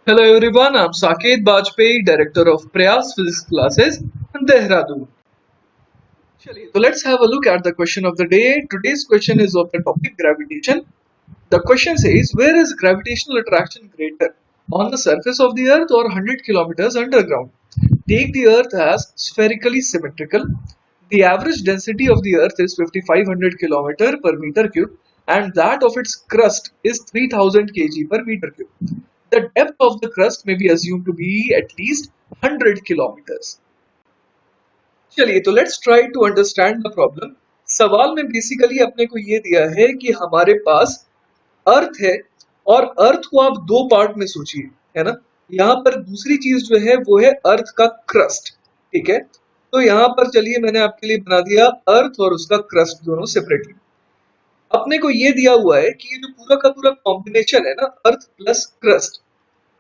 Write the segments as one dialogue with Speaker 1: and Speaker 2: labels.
Speaker 1: Hello everyone, I'm Saket Bajpayee, Director of Prayas Physics Classes, Dehradun. So let's have a look at the question of the day. Today's question is of the topic gravitation. The question says, where is gravitational attraction greater? On the surface of the earth or 100 kilometers underground? Take the earth as spherically symmetrical. The average density of the earth is 5500 kilometer per meter cube and that of its crust is 3000 kg per meter cube. The depth of the crust may be assumed to be at least 100 kilometers. चलिए तो let's try to understand the problem. सवाल में basically अपने को ये दिया है कि हमारे पास अर्थ है और अर्थ को आप दो पार्ट में सोचिए, है ना। यहाँ पर दूसरी चीज जो है वो है अर्थ का क्रस्ट, ठीक है। तो यहाँ पर चलिए मैंने आपके लिए बना दिया अर्थ और उसका क्रस्ट दोनों सेपरेटली। अपने को ये दिया हुआ है कि ये जो पूरा का पूरा कॉम्बिनेशन है ना अर्थ प्लस क्रस्ट,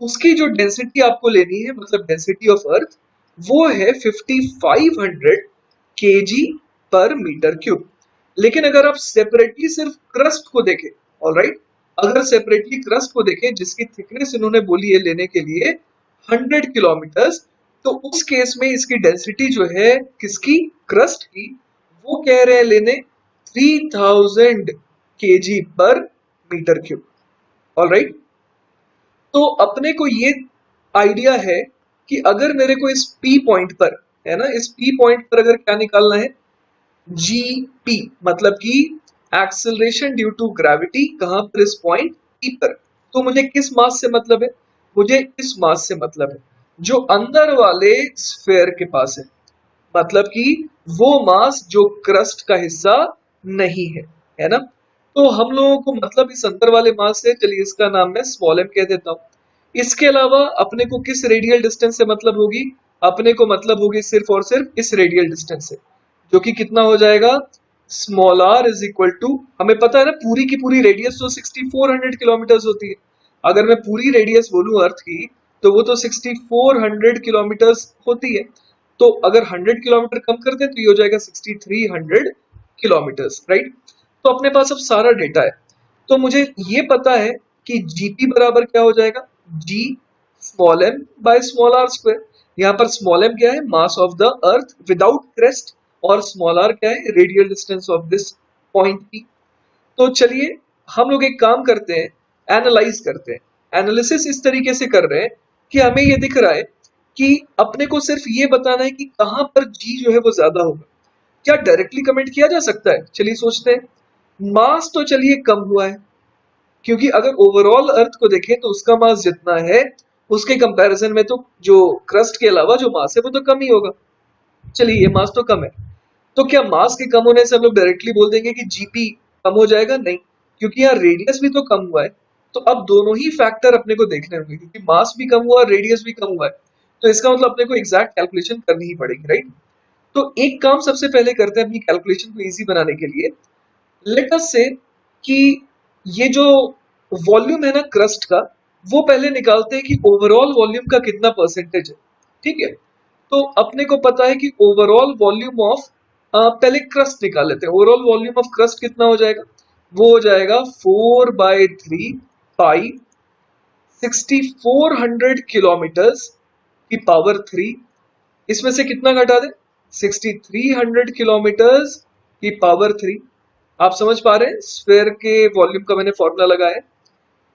Speaker 1: उसकी जो डेंसिटी आपको लेनी है मतलब डेंसिटी ऑफ अर्थ वो है 5500 केजी पर मीटर क्यूब। लेकिन अगर आप सेपरेटली सिर्फ क्रस्ट को देखें, ऑलराइट, अगर सेपरेटली क्रस्ट को देखें जिसकी थिकनेस इन्होंने बोली है लेने के लिए 100 किलोमीटर्स, तो उस केस में इसकी डेंसिटी जो है किसकी, क्रस्ट की, वो कह रहे हैं लेने 3000 केजी पर मीटर क्यूब। ऑलराइट, तो अपने को ये आइडिया है कि अगर मेरे को इस P पॉइंट पर, है ना, इस P पॉइंट पर अगर क्या निकालना है, GP मतलब कि एक्सेलरेशन ड्यू टू ग्रेविटी, कहां पर, इस पॉइंट P पर। तो मुझे किस मास से मतलब है, मुझे इस मास से मतलब है जो अंदर वाले स्फेयर के पास मतलब कि वो मास जो क्रस्ट का हिस्सा नहीं है ना। तो हम लोगों को मतलब इस अंदर वाले मास से, चलिए इसका नाम मैं स्मॉल m कह देता हूं। इसके अलावा अपने को किस रेडियल डिस्टेंस से मतलब होगी, अपने को मतलब होगी सिर्फ और सिर्फ इस रेडियल डिस्टेंस से, जो कि कितना हो जाएगा, small r is equal to, हमें पता है ना पूरी की पूरी रेडियस तो 6400 किलोमीटर होती है। अगर मैं पूरी रेडियस बोलूं अर्थ की तो वो तो 6400 किलोमीटर होती है। तो अगर 100 किलोमीटर कम कर दें तो ये हो जाएगा 6300 किलोमीटर्स, राइट। तो अपने पास अब सारा डेटा है, तो मुझे ये पता है कि जीपी बराबर क्या हो जाएगा, G small M by small R square. यहाँ पर स्मॉल एम क्या है, mass of the earth without crust, और स्मॉल आर क्या है, radial distance of this point P. तो चलिए हम लोग एक काम करते हैं, एनालाइज करते हैं। एनालिसिस इस तरीके से कर रहे हैं कि हमें ये दिख रहा है कि अपने को सिर्फ ये बताना है कि कहां पर जी जो है वो ज्यादा होगा। क्या डायरेक्टली कमेंट किया जा सकता है, चलिए सोचते हैं। मास तो चलिए कम हुआ है, क्योंकि अगर ओवरऑल अर्थ को देखें तो उसका मास जितना है उसके कंपैरिजन में तो जो क्रस्ट के अलावा जो मास है वो तो कम ही होगा। चलिए ये मास तो कम है, तो क्या मास के कम होने से हम लोग डायरेक्टली बोल देंगे कि जीपी कम हो जाएगा, नहीं, क्योंकि यहाँ रेडियस भी तो कम हुआ है। तो अब दोनों ही फैक्टर अपने को देखने होंगे, क्योंकि मास भी कम हुआ और रेडियस भी कम हुआ है, तो इसका मतलब अपने को एग्जैक्ट कैलकुलेशन करनी ही पड़ेगी, राइट। तो एक काम सबसे पहले करते हैं अपनी कैलकुलेशन को इजी बनाने के लिए। लेट अस से कि ये जो वॉल्यूम है ना क्रस्ट का, वो पहले निकालते हैं कि ओवरऑल वॉल्यूम का कितना परसेंटेज है, ठीक है। तो अपने को पता है कि ओवरऑल वॉल्यूम ऑफ, पहले क्रस्ट निकाल लेते हैं। ओवरऑल वॉल्यूम ऑफ क्रस्ट कितना हो जाएगा, वो हो जाएगा 4/3 पाई 6400 किलोमीटर्स की पावर 3। इसमें से कितना घटा दें, 6300 किलोमीटर्स की पावर 3। आप समझ पा रहे हैं, स्फेयर के वॉल्यूम का मैंने फॉर्मूला लगाया है।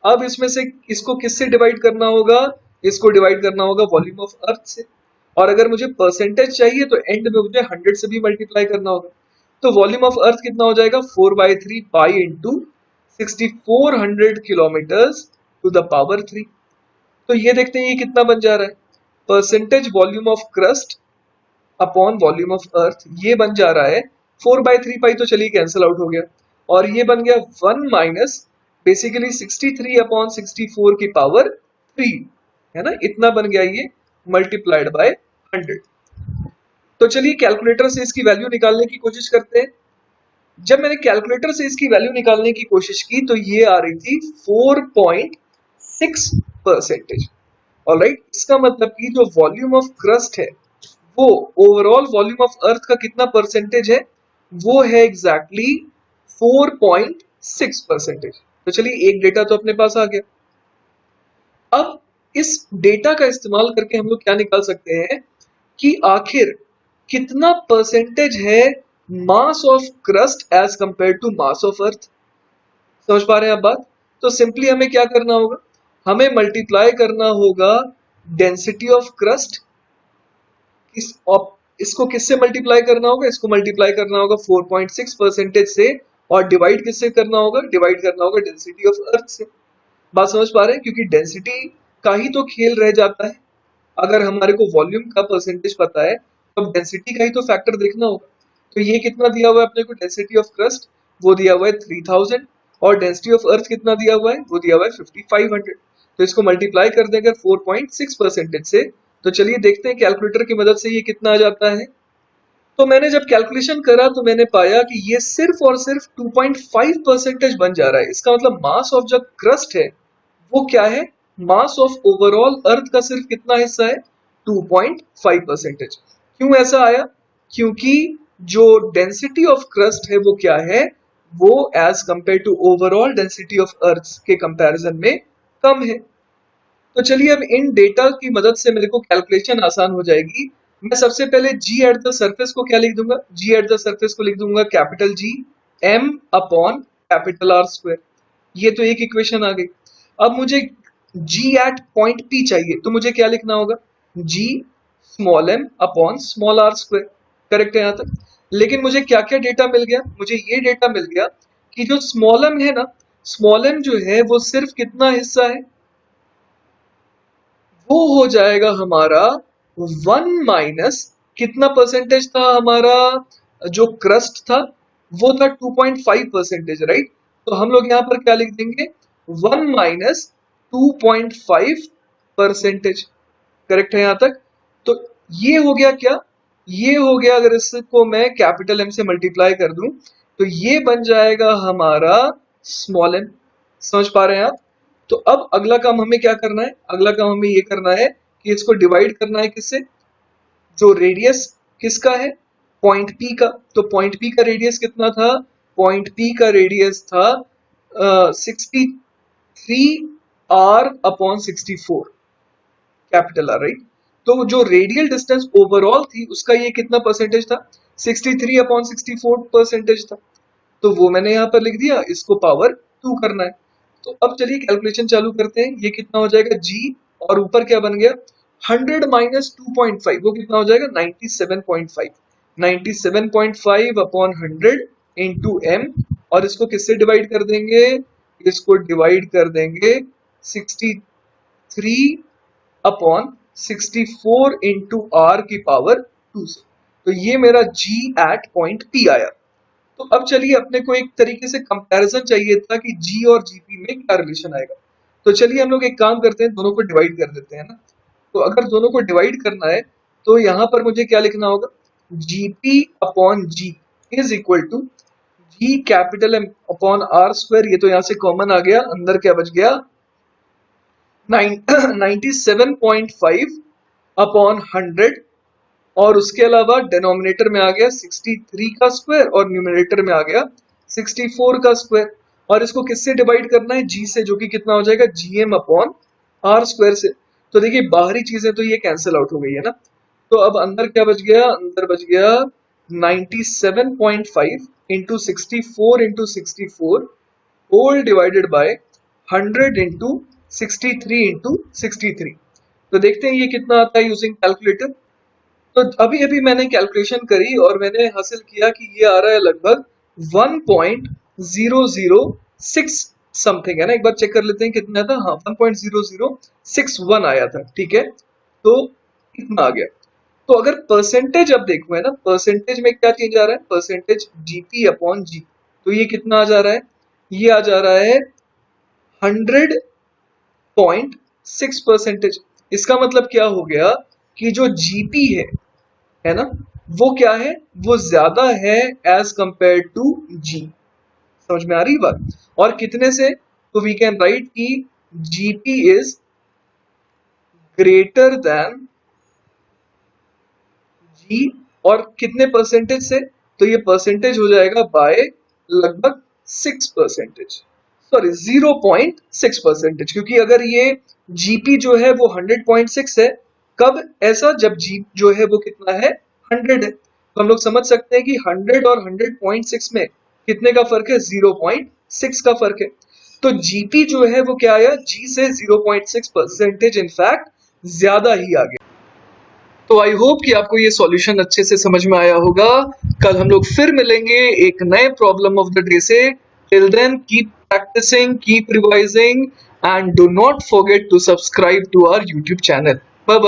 Speaker 1: अब इसमें से इसको किससे डिवाइड करना होगा, इसको डिवाइड करना होगा वॉल्यूम ऑफ अर्थ से। और अगर मुझे परसेंटेज चाहिए तो एंड में मुझे 100 से भी मल्टीप्लाई करना होगा। तो वॉल्यूम ऑफ अर्थ कितना हो जाएगा, 4/3 pi into 6400 kilometers to the power 3। तो ये देखते हैं ये कितना बन जा रहा है, percentage volume of crust upon volume of earth, ये बन जा रहा है 4/3 पाई, तो चलिए कैंसिल आउट हो गया। और ये बन गया 1 माइनस बेसिकली 63/64 की पावर 3, है ना, इतना बन गया ये, मल्टीप्लाइड बाय 100। तो चलिए कैलकुलेटर से इसकी वैल्यू निकालने की कोशिश करते हैं। जब मैंने कैलकुलेटर से इसकी वैल्यू निकालने की कोशिश की तो ये आ रही थी 4.6%। ऑलराइट, इसका मतलब कि जो वॉल्यूम ऑफ क्रस्ट है वो ओवरऑल वॉल्यूम ऑफ अर्थ का कितना परसेंटेज है, वो है एग्जैक्टली 4.6%। तो चलिए एक डेटा तो अपने पास आ गया। अब इस डेटा का इस्तेमाल करके हम लोग क्या निकाल सकते हैं कि आखिर कितना परसेंटेज है mass of crust as compare to mass of earth. समझ पा रहे हैं आप बात? तो सिंपली हमें क्या करना होगा, हमें मल्टीप्लाई करना होगा डेंसिटी ऑफ क्रस्ट, इसको किससे मल्टीप्लाई करना होगा, इसको मल्टीप्लाई करना होगा 4.6 परसेंटेज से, और डिवाइड किससे करना होगा, डिवाइड करना होगा डेंसिटी ऑफ अर्थ से। बात समझ पा रहे हैं? क्योंकि डेंसिटी का ही तो खेल रह जाता है। अगर हमारे को वॉल्यूम का परसेंटेज पता है तो अब डेंसिटी का ही तो फैक्टर देखना होगा। तो ये कितना दिया हुआ है अपने को, डेंसिटी ऑफ क्रस्ट वो दिया हुआ है 3000, और डेंसिटी ऑफ अर्थ कितना दिया हुआ है, वो दिया हुआ है 5500। तो इसको मल्टीप्लाई कर देंगे 4.6 परसेंटेज से, तो चलिए देखते हैं कैलकुलेटर की मदद से ये कितना आ जाता है। तो मैंने जब कैलकुलेशन करा तो मैंने पाया कि ये सिर्फ और सिर्फ 2.5 परसेंटेज बन जा रहा है। इसका मतलब मास ऑफ जो क्रस्ट है वो क्या है, मास ऑफ ओवरऑल अर्थ का सिर्फ कितना हिस्सा है, 2.5 परसेंटेज। क्यों ऐसा आया, क्योंकि जो डेंसिटी ऑफ क्रस्ट है वो क्या है, वो as compare to overall density of earth के कंपैरिजन में कम है। तो चलिए अब इन डेटा की मदद से मेरे को कैलकुलेशन आसान हो जाएगी। मैं सबसे पहले g एट द सरफेस को क्या लिख दूंगा, g एट द सरफेस को लिख दूंगा capital G m upon capital R square. ये तो एक इक्वेशन आ गई। अब मुझे g एट पॉइंट P चाहिए, तो मुझे क्या लिखना होगा, g small m upon small r square. Correct है यहाँ तक? लेकिन मुझे क्या क्या डेटा मिल गया, मुझे ये डेटा मिल गया कि जो स्मॉल m है ना, स्मॉल m जो है वो सिर्फ कितना हिस्सा है, वो हो जाएगा हमारा 1 - कितना परसेंटेज था हमारा, जो क्रस्ट था वो था 2.5 परसेंटेज, राइट? तो हम लोग यहाँ पर क्या लिख देंगे, 1 - 2.5 परसेंटेज। करेक्ट है यहाँ तक? तो ये हो गया क्या, ये हो गया, अगर इसको मैं कैपिटल M से मल्टीप्लाई कर दूं तो ये बन जाएगा हमारा स्मॉल m। समझ पा रहे हैं आप? तो अब अगला काम हमें क्या करना है, अगला काम हमें ये करना है कि इसको डिवाइड करना है किससे, जो रेडियस किसका है, पॉइंट P का। तो पॉइंट P का रेडियस कितना था, पॉइंट P का रेडियस था 63r/64 कैपिटल आर, राइट? तो जो रेडियल डिस्टेंस ओवरऑल थी उसका ये कितना परसेंटेज था, 63/64 परसेंटेज था। तो वो मैंने यहाँ पर लिख दिया, इसको पावर 2 करना है। तो अब चलिए कैलकुलेशन चालू करते हैं। ये कितना हो जाएगा g, और ऊपर क्या बन गया, 100 - 2.5, वो कितना हो जाएगा 97.5। 97.5 अपॉन 100 इंटू m, और इसको किससे डिवाइड कर देंगे, इसको डिवाइड कर देंगे 63 अपॉन 64 इंटू r की पावर 2 से। तो ये मेरा g एट पॉइंट P आया। तो अब चलिए अपने को एक तरीके से कंपैरिजन चाहिए था कि g और gp में क्या रिलेशन आएगा। तो चलिए हम लोग एक काम करते हैं, दोनों को डिवाइड कर देते हैं ना। तो अगर दोनों को डिवाइड करना है तो यहाँ पर मुझे क्या लिखना होगा, gp upon g is equal to g capital M upon r square. ये तो यहाँ से कॉमन आ गया, अंदर क्या बच गया, 97.5 अपॉन 100, और उसके अलावा डिनोमिनेटर में आ गया 63 का स्क्वायर और न्यूमरेटर में आ गया 64 का स्क्वायर। और इसको किससे डिवाइड करना है, g से, जो कि कितना हो जाएगा gm अपॉन r स्क्वायर से। तो देखिए बाहरी चीजें तो ये कैंसिल आउट हो गई है ना। तो अब अंदर क्या बच गया, अंदर बच गया 97.5 into 64 into 64 whole divided by 100 into 63 into 63। तो देखते हैं ये कितना आता है यूजिंग कैलकुलेटर। तो अभी अभी मैंने कैलकुलेशन करी और मैंने हासिल किया कि ये आ रहा है लगभग 1.006 समथिंग, है ना। एक बार चेक कर लेते हैं कितना था, हाँ 1.0061 आया था, ठीक है। तो इतना आ गया। तो अगर परसेंटेज अब देखो, है ना, परसेंटेज में क्या चेंज आ रहा है, परसेंटेज जीपी अपॉन जी। तो ये कितना आ जा रहा है, ये आ जा रहा है 100.6 परसेंटेज। इसका मतलब क्या हो गया कि जो जीपी है ना, वो क्या है, वो ज्यादा है एज कंपेयर टू जी। समझ में आ रही बात? और कितने से, तो वी कैन राइट कि जीपी इज ग्रेटर देन जी, और कितने परसेंटेज से, तो ये परसेंटेज हो जाएगा बाय लगभग 6 परसेंटेज। सॉरी 0.6%, क्योंकि अगर ये जीपी जो है वो 100.6 है, कब ऐसा, जब जी जो है वो कितना है 100 है, तो हम लोग समझ सकते हैं कि 100 और 100.6 में कितने का फर्क है, 0.6 का फर्क है। तो जीपी जो है वो क्या आया, जी से 0.6% इनफैक्ट ज्यादा ही आ गया। तो आई होप कि आपको ये सॉल्यूशन अच्छे से समझ में आया होगा। कल हम लोग फिर मिलेंगे एक नए प्रॉब्लम ऑफ द डे से। Till then keep practising, keep revising and do not forget to subscribe to our YouTube channel.